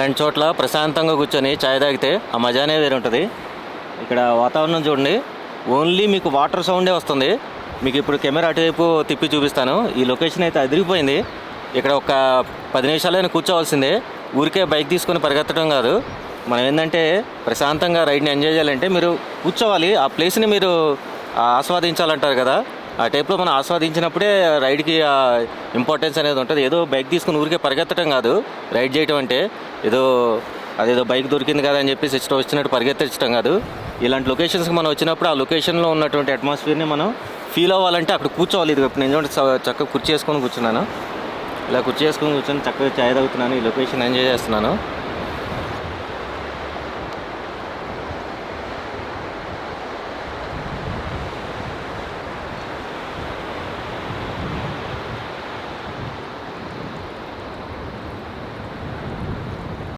ఇలాంటి చోట్ల ప్రశాంతంగా కూర్చొని చాయ్ తాగితే ఆ మజానే వేరే ఉంటుంది. ఇక్కడ వాతావరణం చూడండి, ఓన్లీ మీకు వాటర్ సౌండే వస్తుంది. మీకు ఇప్పుడు కెమెరా అటువైపు తిప్పి చూపిస్తాను. ఈ లొకేషన్ అయితే అదిరిపోయింది. ఇక్కడ ఒక 10 నిమిషాలైనా కూర్చోవాల్సిందే. ఊరికే బైక్ తీసుకొని పరిగెత్తడం కాదు. మనం ఏంటంటే ప్రశాంతంగా రైడ్ని ఎంజాయ్ చేయాలంటే మీరు కూర్చోవాలి, ఆ ప్లేస్ని మీరు ఆస్వాదించాలంటారు కదా, ఆ టైప్లో మనం ఆస్వాదించినప్పుడే రైడ్కి ఇంపార్టెన్స్ అనేది ఉంటుంది. ఏదో బైక్ తీసుకుని ఊరికే పరిగెత్తడం కాదు రైడ్ చేయడం అంటే. అదేదో బైక్ దొరికింది కదా అని చెప్పేసి ఇష్టం వచ్చినట్టు పరిగెత్తించడం కాదు. ఇలాంటి లొకేషన్స్కి మనం వచ్చినప్పుడు ఆ లొకేషన్లో ఉన్నటువంటి అట్మాస్ఫియర్ని మనం ఫీల్ అవ్వాలంటే అక్కడ కూర్చోవాలి. ఇది ఇప్పుడు నేను చక్కగా కుర్చీ వేసుకొని కూర్చున్నాను. ఇలా కుర్చీ వేసుకొని కూర్చొని చక్కగా చాయ్ తాగుతున్నాను, ఈ లొకేషన్ ఎంజాయ్ చేస్తున్నాను.